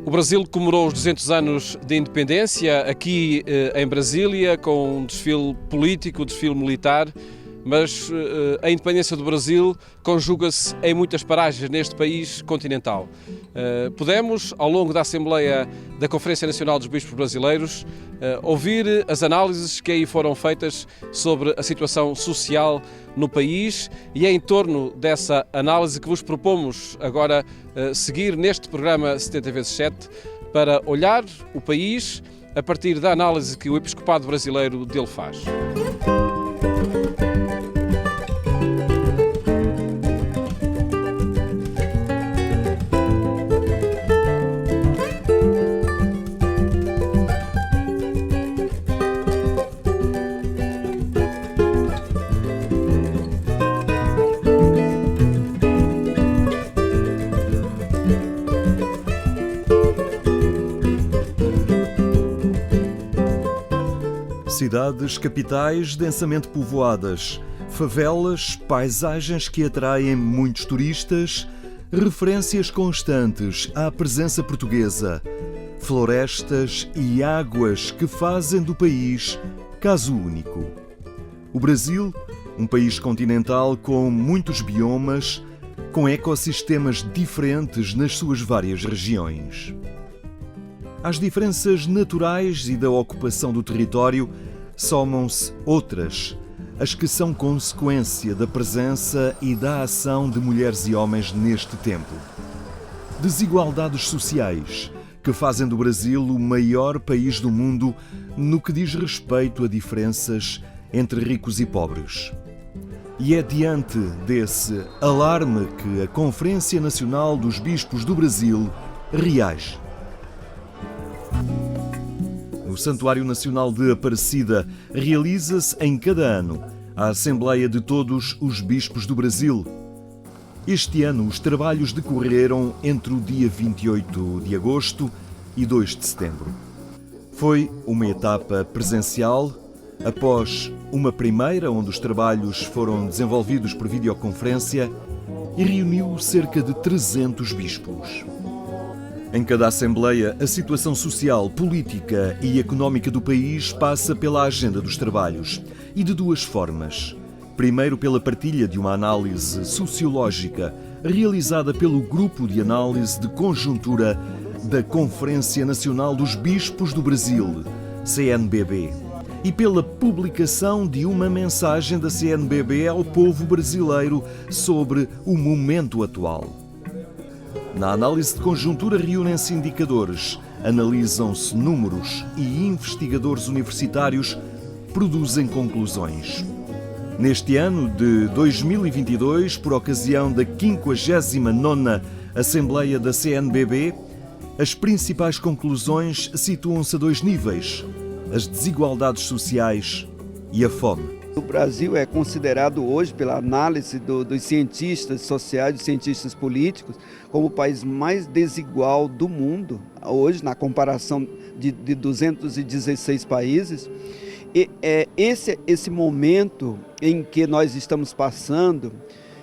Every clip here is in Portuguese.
O Brasil comemorou os 200 anos de independência aqui em Brasília, com um desfile político, um desfile militar, mas a independência do Brasil conjuga-se em muitas paragens neste país continental. Pudemos, ao longo da Assembleia da Conferência Nacional dos Bispos Brasileiros, ouvir as análises que aí foram feitas sobre a situação social no país, e é em torno dessa análise que vos propomos agora seguir neste programa 70x7 para olhar o país a partir da análise que o Episcopado Brasileiro dele faz. Cidades capitais densamente povoadas, favelas, paisagens que atraem muitos turistas, referências constantes à presença portuguesa, florestas e águas que fazem do país caso único. O Brasil, um país continental com muitos biomas, com ecossistemas diferentes nas suas várias regiões. Às diferenças naturais e da ocupação do território, somam-se outras, as que são consequência da presença e da ação de mulheres e homens neste tempo. Desigualdades sociais que fazem do Brasil o maior país do mundo no que diz respeito a diferenças entre ricos e pobres. E é diante desse alarme que a Conferência Nacional dos Bispos do Brasil reage. O Santuário Nacional de Aparecida realiza-se em cada ano a Assembleia de todos os Bispos do Brasil. Este ano os trabalhos decorreram entre o dia 28 de agosto e 2 de setembro. Foi uma etapa presencial, após uma primeira onde os trabalhos foram desenvolvidos por videoconferência, e reuniu cerca de 300 bispos. Em cada Assembleia, a situação social, política e económica do país passa pela agenda dos trabalhos, e de duas formas. Primeiro, pela partilha de uma análise sociológica realizada pelo Grupo de Análise de Conjuntura da Conferência Nacional dos Bispos do Brasil, CNBB, e pela publicação de uma mensagem da CNBB ao povo brasileiro sobre o momento atual. Na análise de conjuntura reúnem-se indicadores, analisam-se números e investigadores universitários produzem conclusões. Neste ano de 2022, por ocasião da 59ª Assembleia da CNBB, as principais conclusões situam-se a dois níveis: as desigualdades sociais e a fome. O Brasil é considerado hoje, pela análise dos cientistas sociais, dos cientistas políticos, como o país mais desigual do mundo, hoje, na comparação de 216 países. E esse momento em que nós estamos passando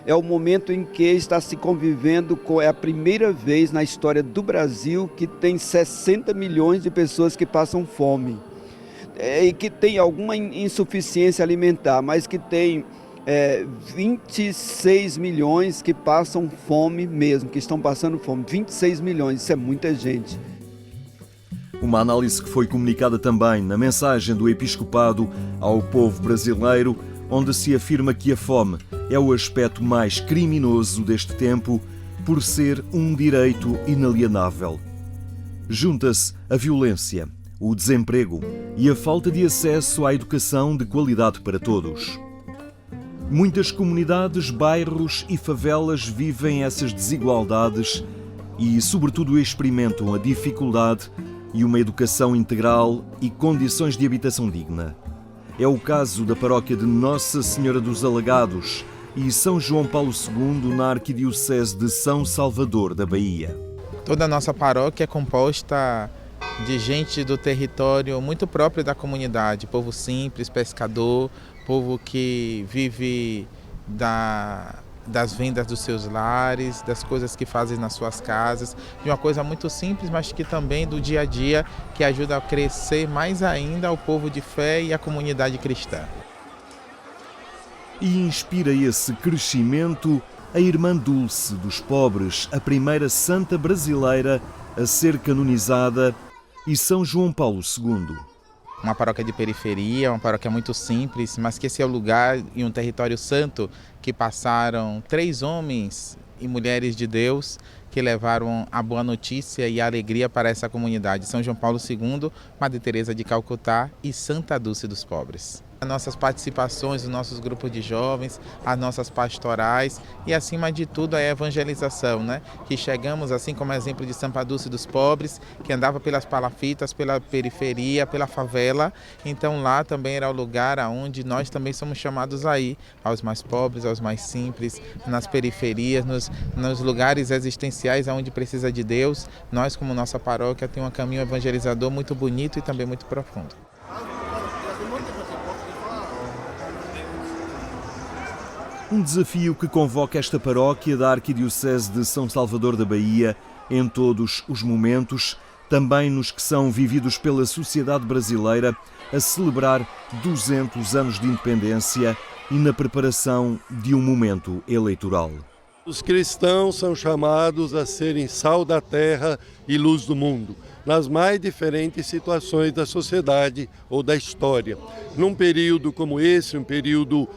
é o momento em que está se convivendo é a primeira vez na história do Brasil que tem 60 milhões de pessoas que passam fome. E que tem alguma insuficiência alimentar, mas que tem 26 milhões que passam fome mesmo, que estão passando fome. 26 milhões, isso é muita gente. Uma análise que foi comunicada também na mensagem do Episcopado ao povo brasileiro, onde se afirma que a fome é o aspecto mais criminoso deste tempo, por ser um direito inalienável. Junta-se a violência, o desemprego e a falta de acesso à educação de qualidade para todos. Muitas comunidades, bairros e favelas vivem essas desigualdades e, sobretudo, experimentam a dificuldade e uma educação integral e condições de habitação digna. É o caso da paróquia de Nossa Senhora dos Alagados e São João Paulo II na Arquidiocese de São Salvador da Bahia. Toda a nossa paróquia é composta de gente do território muito próprio da comunidade, povo simples, pescador, povo que vive das vendas dos seus lares, das coisas que fazem nas suas casas, de uma coisa muito simples, mas que também do dia a dia, que ajuda a crescer mais ainda o povo de fé e a comunidade cristã. E inspira esse crescimento a Irmã Dulce dos Pobres, a primeira santa brasileira a ser canonizada, e São João Paulo II. Uma paróquia de periferia, uma paróquia muito simples, mas que esse é o lugar e um território santo que passaram 3 homens e mulheres de Deus que levaram a boa notícia e a alegria para essa comunidade. São João Paulo II, Madre Teresa de Calcutá e Santa Dulce dos Pobres. As nossas participações, os nossos grupos de jovens, as nossas pastorais e, acima de tudo, a evangelização, né? Que chegamos, assim como exemplo de Santa Dulce dos Pobres, que andava pelas palafitas, pela periferia, pela favela. Então lá também era o lugar onde nós também somos chamados a ir, aos mais pobres, aos mais simples, nas periferias, nos lugares existenciais onde precisa de Deus. Nós, como nossa paróquia, temos um caminho evangelizador muito bonito e também muito profundo. Um desafio que convoca esta paróquia da Arquidiocese de São Salvador da Bahia em todos os momentos, também nos que são vividos pela sociedade brasileira, a celebrar 200 anos de independência e na preparação de um momento eleitoral. Os cristãos são chamados a serem sal da terra e luz do mundo, nas mais diferentes situações da sociedade ou da história. Num período como esse, um período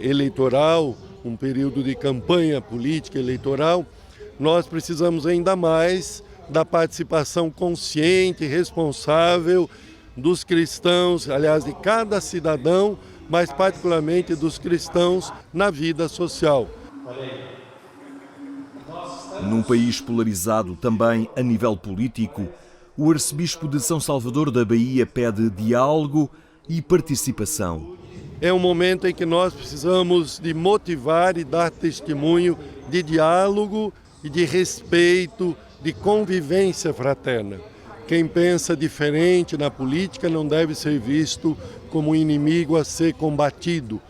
eleitoral, um período de campanha política eleitoral, nós precisamos ainda mais da participação consciente e responsável dos cristãos, aliás, de cada cidadão, mas particularmente dos cristãos na vida social. Num país polarizado também a nível político, o arcebispo de São Salvador da Bahia pede diálogo e participação. É um momento em que nós precisamos de motivar e dar testemunho de diálogo e de respeito, de convivência fraterna. Quem pensa diferente na política não deve ser visto como um inimigo a ser combatido,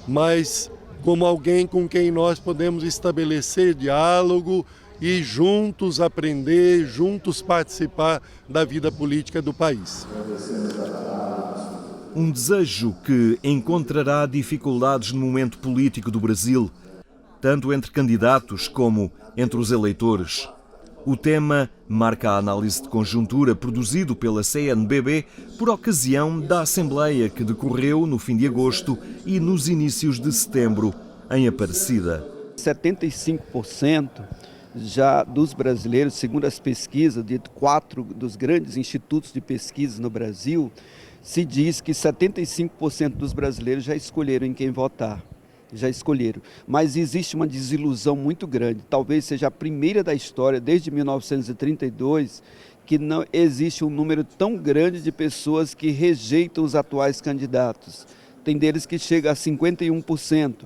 mas como alguém com quem nós podemos estabelecer diálogo e juntos aprender, juntos participar da vida política do país. Um desejo que encontrará dificuldades no momento político do Brasil, tanto entre candidatos como entre os eleitores. O tema marca a análise de conjuntura produzido pela CNBB por ocasião da Assembleia que decorreu no fim de agosto e nos inícios de setembro em Aparecida. 75% já dos brasileiros, segundo as pesquisas de 4 dos grandes institutos de pesquisa no Brasil, se diz que 75% dos brasileiros já escolheram em quem votar. Já escolheram. Mas existe uma desilusão muito grande. Talvez seja a primeira da história, desde 1932, que não existe um número tão grande de pessoas que rejeitam os atuais candidatos. Tem deles que chega a 51%.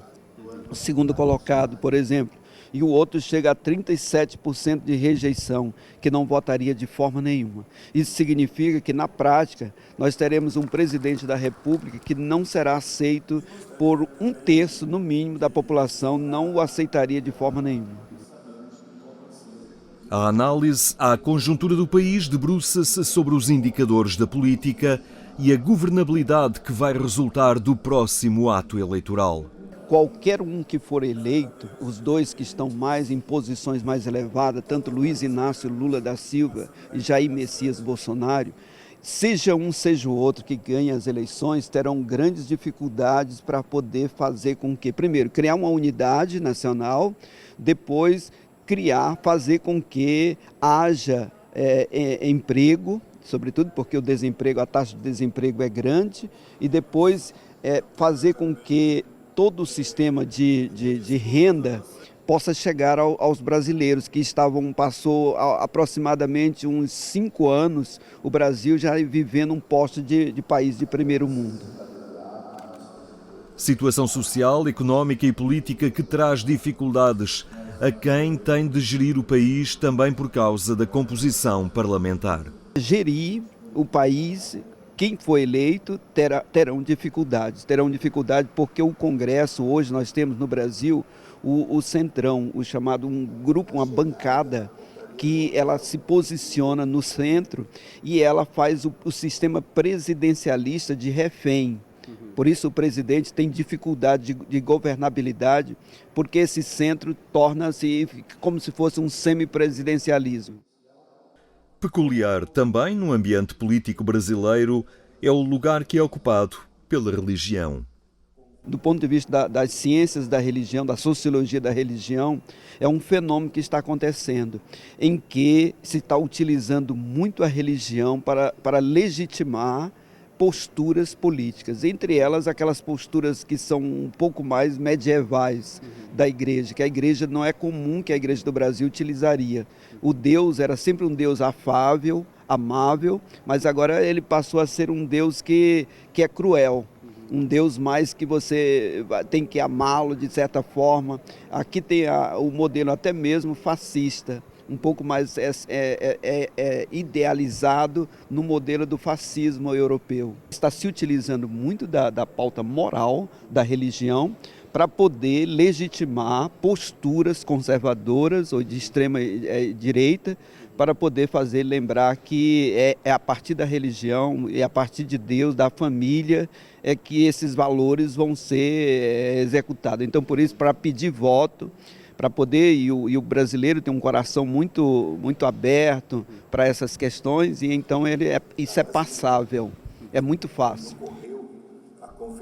O segundo colocado, por exemplo. E o outro chega a 37% de rejeição, que não votaria de forma nenhuma. Isso significa que, na prática, nós teremos um presidente da República que não será aceito por 1/3, no mínimo, da população, não o aceitaria de forma nenhuma. A análise à conjuntura do país debruça-se sobre os indicadores da política e a governabilidade que vai resultar do próximo ato eleitoral. Qualquer um que for eleito, os dois que estão mais em posições mais elevadas, tanto Luiz Inácio Lula da Silva e Jair Messias Bolsonaro, seja um, seja o outro que ganhe as eleições, terão grandes dificuldades para poder fazer com que, primeiro, criar uma unidade nacional, depois fazer com que haja emprego, sobretudo porque o desemprego, a taxa de desemprego é grande, e depois fazer com que todo o sistema de renda possa chegar aos brasileiros que passou aproximadamente uns 5 anos, o Brasil já vivendo um posto de país de primeiro mundo. Situação social, económica e política que traz dificuldades a quem tem de gerir o país também por causa da composição parlamentar. Gerir o país, quem for eleito terão dificuldades porque o Congresso, hoje nós temos no Brasil o centrão, o chamado um grupo, uma bancada, que ela se posiciona no centro e ela faz o sistema presidencialista de refém. Por isso o presidente tem dificuldade de governabilidade, porque esse centro torna-se como se fosse um semipresidencialismo. Peculiar também no ambiente político brasileiro é o lugar que é ocupado pela religião. Do ponto de vista das ciências da religião, da sociologia da religião, é um fenômeno que está acontecendo, em que se está utilizando muito a religião para legitimar posturas políticas, entre elas aquelas posturas que são um pouco mais medievais da igreja, que a igreja não é comum que a igreja do Brasil utilizaria. O Deus era sempre um Deus afável, amável, mas agora ele passou a ser um Deus que é cruel. Um Deus mais que você tem que amá-lo de certa forma. Aqui tem o modelo até mesmo fascista, um pouco mais idealizado no modelo do fascismo europeu. Está se utilizando muito da pauta moral da religião para poder legitimar posturas conservadoras ou de extrema direita, para poder fazer lembrar que é a partir da religião, é a partir de Deus, da família, é que esses valores vão ser executados. Então, por isso, para pedir voto, para poder, e o brasileiro tem um coração muito, muito aberto para essas questões, e então isso é passável, é muito fácil.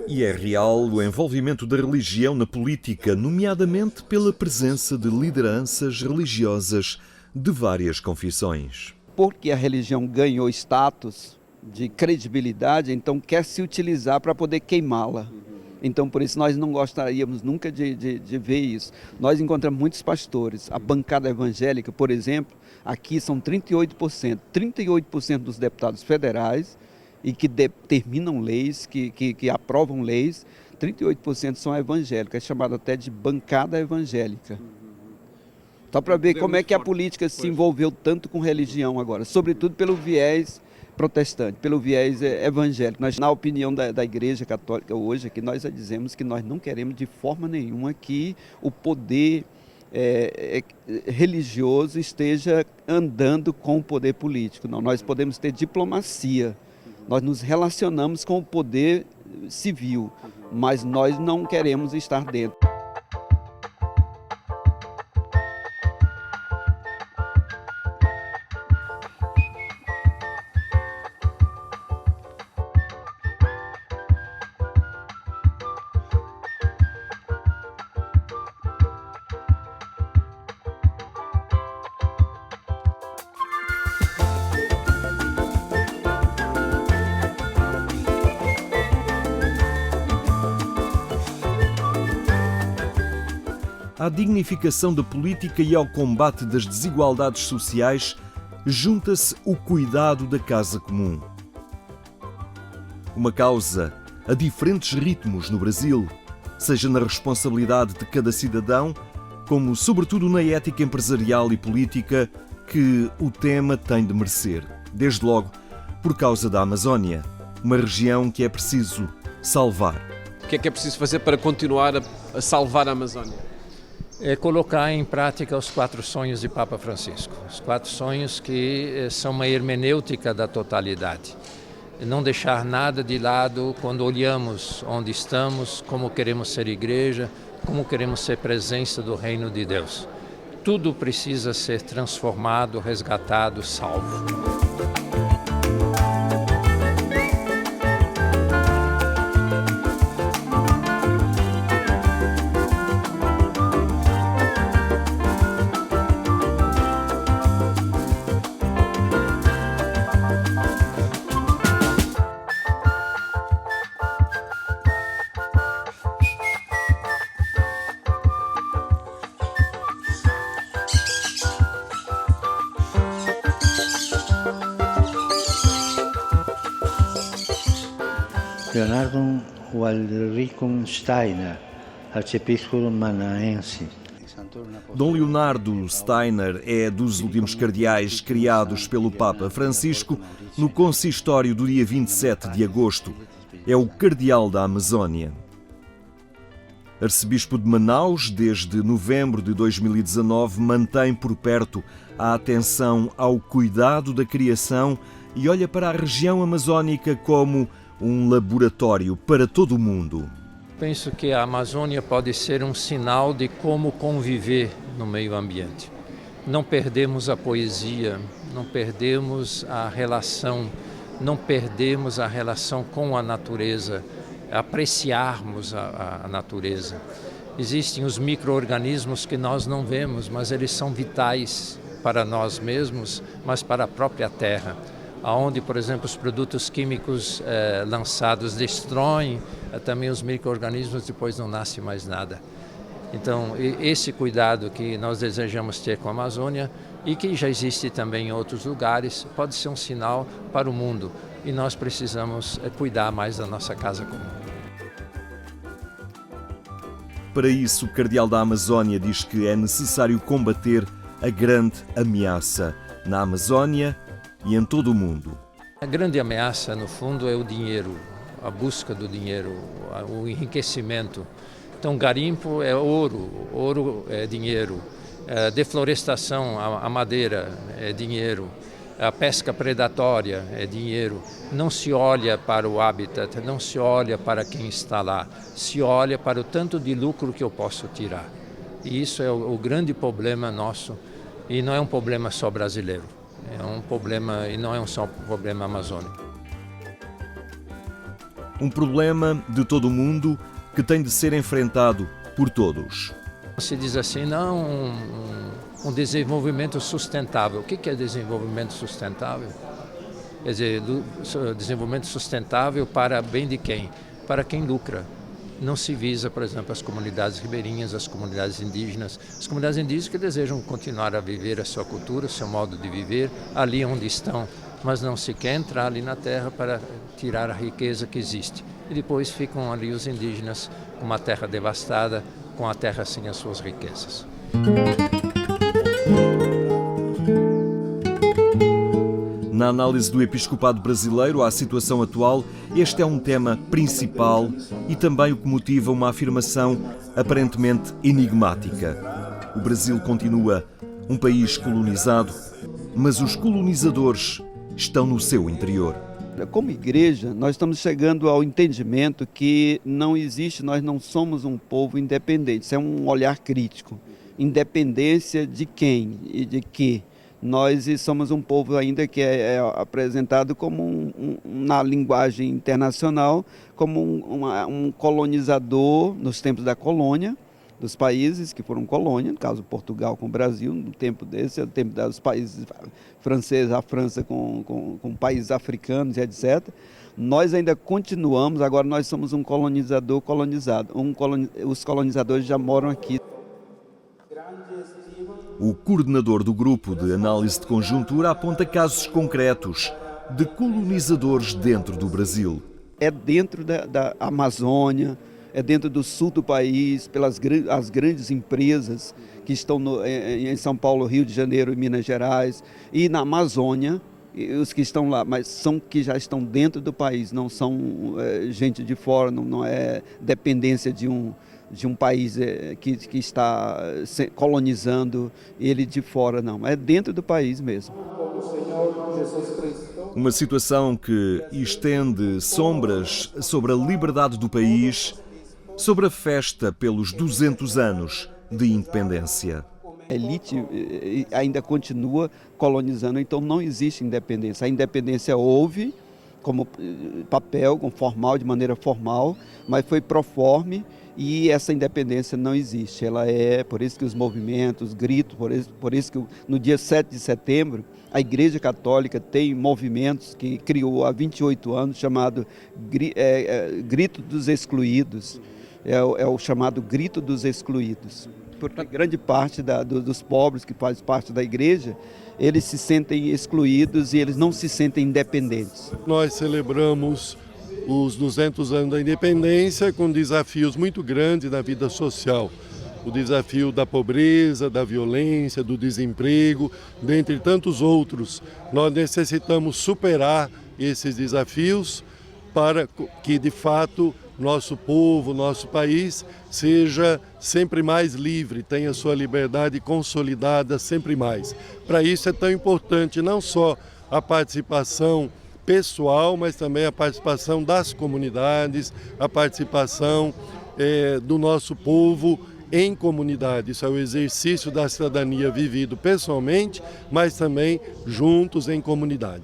E é real o envolvimento da religião na política, nomeadamente pela presença de lideranças religiosas de várias confissões. Porque a religião ganhou status de credibilidade, então quer se utilizar para poder queimá-la. Então, por isso, nós não gostaríamos nunca de ver isso. Nós encontramos muitos pastores. A bancada evangélica, por exemplo, aqui são 38%. 38% dos deputados federais e que determinam leis, que aprovam leis, 38% são evangélicos. É chamado até de bancada evangélica. Só para ver como é que a política se envolveu tanto com religião agora, sobretudo pelo viés protestante, pelo viés evangélico. Nós, na opinião da Igreja Católica hoje, aqui nós dizemos que nós não queremos de forma nenhuma que o poder religioso esteja andando com o poder político. Não, nós podemos ter diplomacia, nós nos relacionamos com o poder civil, mas nós não queremos estar dentro. À dignificação da política e ao combate das desigualdades sociais, junta-se o cuidado da casa comum. Uma causa a diferentes ritmos no Brasil, seja na responsabilidade de cada cidadão, como sobretudo na ética empresarial e política que o tema tem de merecer. Desde logo, por causa da Amazónia, uma região que é preciso salvar. O que é preciso fazer para continuar a salvar a Amazónia? É colocar em prática os 4 sonhos de Papa Francisco. Os 4 sonhos que são uma hermenêutica da totalidade. Não deixar nada de lado quando olhamos onde estamos, como queremos ser igreja, como queremos ser presença do reino de Deus. Tudo precisa ser transformado, resgatado, salvo. Leonardo Waldricum Steiner, arcebispo manaense. Dom Leonardo Steiner é dos últimos cardeais criados pelo Papa Francisco no consistório do dia 27 de agosto. É o cardeal da Amazónia. Arcebispo de Manaus, desde novembro de 2019, mantém por perto a atenção ao cuidado da criação e olha para a região amazónica como um laboratório para todo o mundo. Penso que a Amazônia pode ser um sinal de como conviver no meio ambiente. Não perdemos a poesia, não perdemos a relação, com a natureza, apreciarmos a natureza. Existem os micro-organismos que nós não vemos, mas eles são vitais para nós mesmos, mas para a própria terra, onde, por exemplo, os produtos químicos lançados destroem também os micro-organismos, depois não nasce mais nada. Então, esse cuidado que nós desejamos ter com a Amazônia e que já existe também em outros lugares, pode ser um sinal para o mundo e nós precisamos cuidar mais da nossa casa comum. Para isso, o Cardeal da Amazónia diz que é necessário combater a grande ameaça na Amazónia e em todo o mundo. A grande ameaça, no fundo, é o dinheiro, a busca do dinheiro, o enriquecimento. Então, garimpo é ouro, ouro é dinheiro, a deflorestação, a madeira é dinheiro, a pesca predatória é dinheiro. Não se olha para o habitat, não se olha para quem está lá, se olha para o tanto de lucro que eu posso tirar. E isso é o grande problema nosso, e não é um problema só brasileiro, é um problema, e não é só um problema amazônico. Um problema de todo o mundo que tem de ser enfrentado por todos. Se diz assim, não, um desenvolvimento sustentável. O que é desenvolvimento sustentável? Quer dizer, desenvolvimento sustentável para bem de quem? Para quem lucra. Não se visa, por exemplo, as comunidades ribeirinhas, as comunidades indígenas que desejam continuar a viver a sua cultura, o seu modo de viver, ali onde estão, mas não se quer entrar ali na terra para tirar a riqueza que existe. E depois ficam ali os indígenas com uma terra devastada, com a terra sem as suas riquezas. Na análise do episcopado brasileiro à situação atual, este é um tema principal e também o que motiva uma afirmação aparentemente enigmática. O Brasil continua um país colonizado, mas os colonizadores estão no seu interior. Como igreja, nós estamos chegando ao entendimento que não existe, nós não somos um povo independente. Isso é um olhar crítico. Independência de quem e de quê? Nós somos um povo ainda que é apresentado como, na linguagem internacional, como um colonizador nos tempos da colônia, dos países que foram colônia, no caso Portugal com o Brasil, no tempo desse, no tempo dos países franceses, a França com países africanos e etc. Nós ainda continuamos, agora nós somos um colonizador colonizado. Os colonizadores já moram aqui. O coordenador do grupo de análise de conjuntura aponta casos concretos de colonizadores dentro do Brasil. É dentro da Amazônia, é dentro do sul do país, pelas as grandes empresas que estão em São Paulo, Rio de Janeiro e Minas Gerais, e na Amazônia, os que estão lá, mas são que já estão dentro do país, não são gente de fora, não é dependência de um país que está colonizando ele de fora, não. É dentro do país mesmo. Uma situação que estende sombras sobre a liberdade do país, sobre a festa pelos 200 anos de independência. A elite ainda continua colonizando, então não existe independência. A independência houve como papel, de maneira formal, mas foi proforme. E essa independência não existe, ela é, por isso que os movimentos, gritos, por isso que no dia 7 de setembro, a Igreja Católica tem movimentos que criou há 28 anos, chamado Grito dos Excluídos, é o chamado Grito dos Excluídos, porque grande parte dos pobres que fazem parte da Igreja, eles se sentem excluídos e eles não se sentem independentes. Nós celebramos os 200 anos da independência com desafios muito grandes na vida social. O desafio da pobreza, da violência, do desemprego, dentre tantos outros. Nós necessitamos superar esses desafios para que, de fato, nosso povo, nosso país seja sempre mais livre, tenha sua liberdade consolidada sempre mais. Para isso é tão importante não só a participação pessoal, mas também a participação das comunidades, a participação do nosso povo em comunidade. Isso é o exercício da cidadania vivido pessoalmente, mas também juntos em comunidade.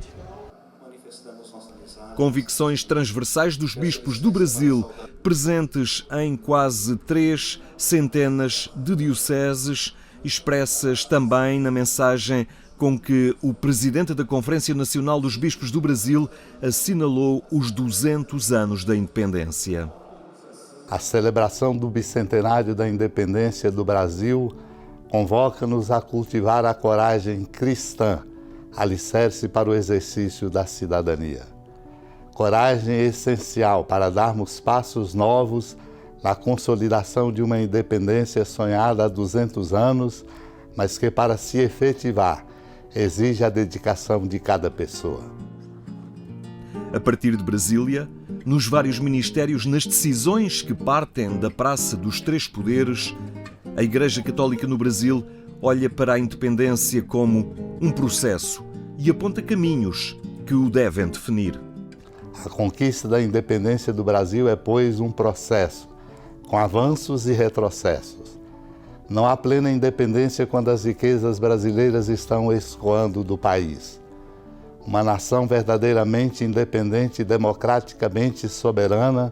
Convicções transversais dos bispos do Brasil, presentes em quase 3 centenas de dioceses, expressas também na mensagem com que o presidente da Conferência Nacional dos Bispos do Brasil assinalou os 200 anos da independência. A celebração do bicentenário da independência do Brasil convoca-nos a cultivar a coragem cristã, alicerce para o exercício da cidadania. Coragem essencial para darmos passos novos na consolidação de uma independência sonhada há 200 anos, mas que para se efetivar exige a dedicação de cada pessoa. A partir de Brasília, nos vários ministérios, nas decisões que partem da Praça dos Três Poderes, a Igreja Católica no Brasil olha para a independência como um processo e aponta caminhos que o devem definir. A conquista da independência do Brasil é, pois, um processo, com avanços e retrocessos. Não há plena independência quando as riquezas brasileiras estão escoando do país. Uma nação verdadeiramente independente e democraticamente soberana,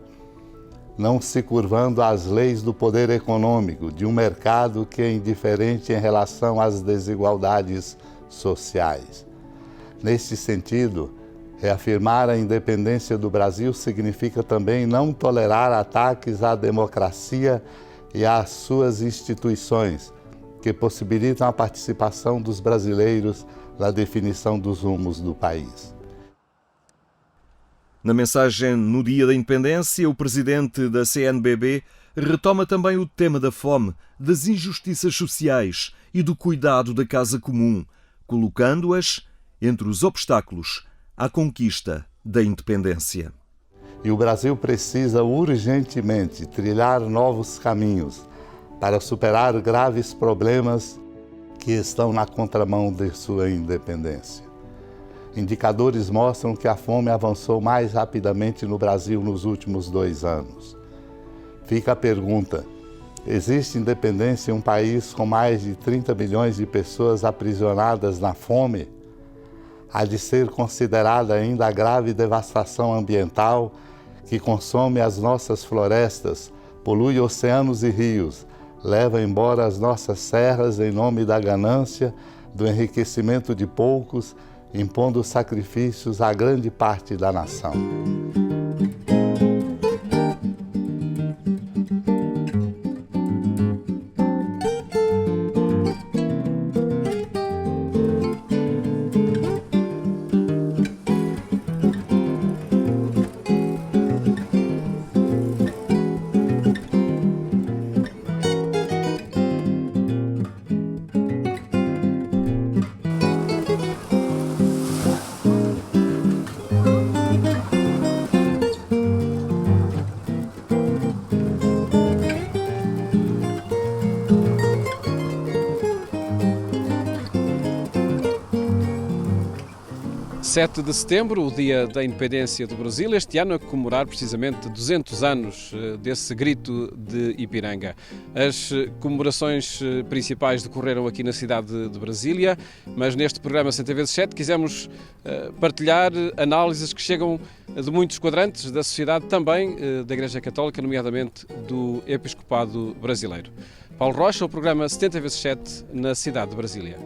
não se curvando às leis do poder econômico, de um mercado que é indiferente em relação às desigualdades sociais. Neste sentido, reafirmar a independência do Brasil significa também não tolerar ataques à democracia e às suas instituições, que possibilitam a participação dos brasileiros na definição dos rumos do país. Na mensagem no Dia da Independência, o presidente da CNBB retoma também o tema da fome, das injustiças sociais e do cuidado da casa comum, colocando-as entre os obstáculos à conquista da independência. E o Brasil precisa urgentemente trilhar novos caminhos para superar graves problemas que estão na contramão de sua independência. Indicadores mostram que a fome avançou mais rapidamente no Brasil nos últimos 2 anos. Fica a pergunta: existe independência em um país com mais de 30 milhões de pessoas aprisionadas na fome? Há de ser considerada ainda a grave devastação ambiental que consome as nossas florestas, polui oceanos e rios, leva embora as nossas serras em nome da ganância, do enriquecimento de poucos, impondo sacrifícios à grande parte da nação. (7 de setembro, o Dia da Independência do Brasil, este ano a comemorar precisamente 200 anos desse grito de Ipiranga. As comemorações principais decorreram aqui na cidade de Brasília, mas neste programa 100 vezes 7 quisemos partilhar análises que chegam de muitos quadrantes da sociedade, também da Igreja Católica, nomeadamente do Episcopado Brasileiro. Paulo Rocha, o programa 70 vezes 7 na cidade de Brasília.